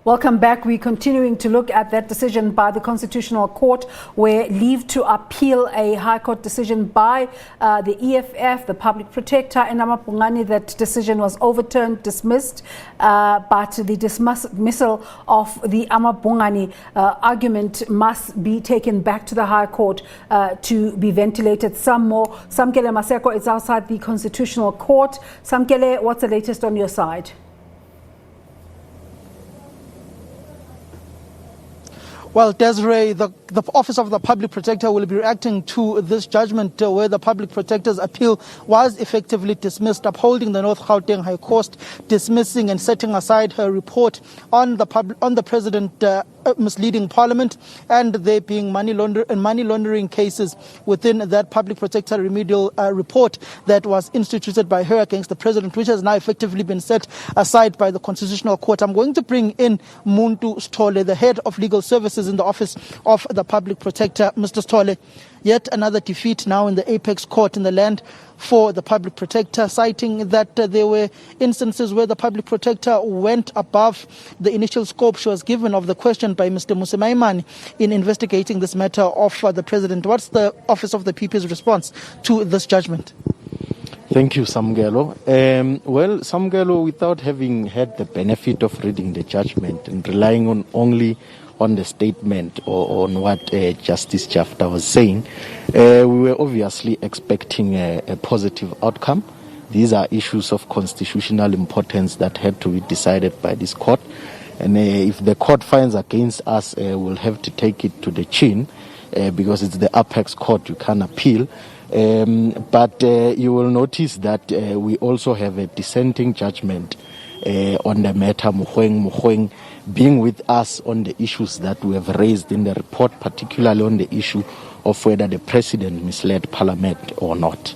Welcome back. We're continuing to look at that decision by the Constitutional Court where leave to appeal a High Court decision by the EFF, the Public Protector in Amapungani. That decision was overturned, dismissed, but the dismissal of the Amapungani argument must be taken back to the High Court to be ventilated some more. Samkele Maseko is outside the Constitutional Court. Samkele, what's the latest on your side? Well, Desiree, the Office of the Public Protector will be reacting to this judgment where the Public Protector's appeal was effectively dismissed, upholding the North Gauteng High Court, dismissing and setting aside her report on the President misleading Parliament, and there being money laundering cases within that Public Protector remedial report that was instituted by her against the President, which has now effectively been set aside by the Constitutional Court. I'm going to bring in Muntu Stole, the head of legal services in the Office of the Public Protector. Mr. Stole, yet another defeat now in the apex court in the land for the Public Protector, citing that there were instances where the Public Protector went above the initial scope she was given of the question by Mr. Musemaimani in investigating this matter of the President. What's the Office of the PP's response to this judgment? Thank you, Samgelo. Well, Samgelo, without having had the benefit of reading the judgment and relying only on the statement or on what Justice Jafta was saying, we were obviously expecting a positive outcome. These are issues of constitutional importance that had to be decided by this court. And if the court finds against us, we'll have to take it to the chin because it's the apex court, you can't appeal. But you will notice that we also have a dissenting judgment on the matter, Muhweng being with us on the issues that we have raised in the report, particularly on the issue of whether the President misled Parliament or not.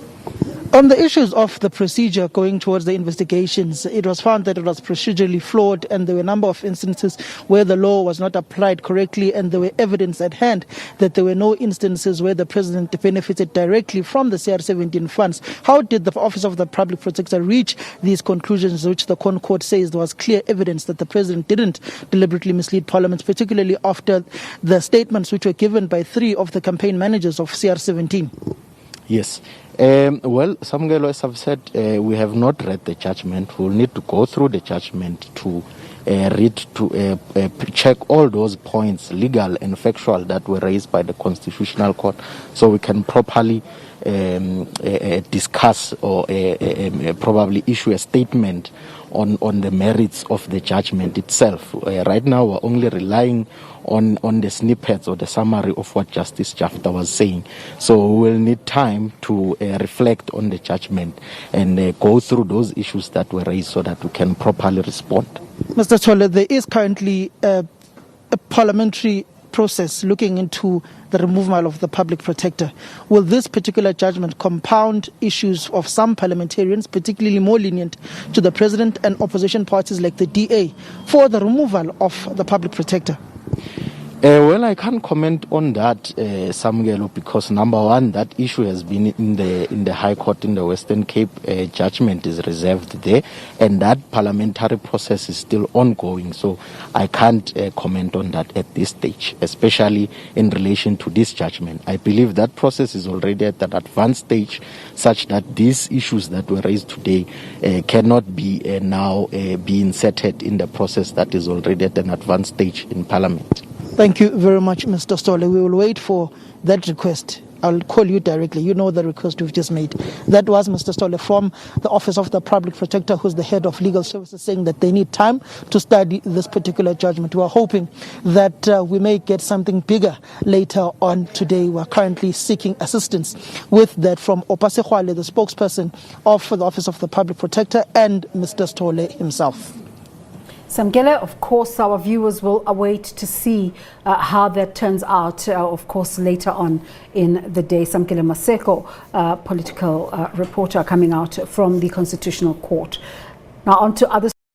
On the issues of the procedure going towards the investigations, it was found that it was procedurally flawed and there were a number of instances where the law was not applied correctly, and there were evidence at hand that there were no instances where the President benefited directly from the CR17 funds. How did the Office of the Public Protector reach these conclusions, which the Concourt says there was clear evidence that the President didn't deliberately mislead Parliament, particularly after the statements which were given by 3 of the campaign managers of CR17? Yes. Well, Samgelo, as I've said, we have not read the judgment. We'll need to go through the judgment to check all those points, legal and factual, that were raised by the Constitutional Court, so we can properly discuss or probably issue a statement on the merits of the judgment itself. Right now, we're only relying on the snippets or the summary of what Justice Jafta was saying. So we will need time to reflect on the judgment and go through those issues that were raised so that we can properly respond. Mr. Tolle, there is currently a parliamentary process looking into the removal of the Public Protector. Will this particular judgment compound issues of some parliamentarians, particularly more lenient to the President and opposition parties like the DA, for the removal of the Public Protector? Well, I can't comment on that, Samgelo, because number one, that issue has been in the High Court in the Western Cape. Judgment is reserved there, and that parliamentary process is still ongoing. So I can't comment on that at this stage, especially in relation to this judgment. I believe that process is already at an advanced stage, such that these issues that were raised today cannot be now be inserted in the process that is already at an advanced stage in Parliament. Thank you very much, Mr. Stolle. We will wait for that request. I'll call you directly. You know the request we've just made. That was Mr. Stolle from the Office of the Public Protector, who's the head of legal services, saying that they need time to study this particular judgment. We are hoping that we may get something bigger later on today. We are currently seeking assistance with that from Opasekhwale, the spokesperson of the Office of the Public Protector, and Mr. Stolle himself. Samgele, of course, our viewers will await to see how that turns out, of course, later on in the day. Samgele Maseko, political reporter coming out from the Constitutional Court. Now on to other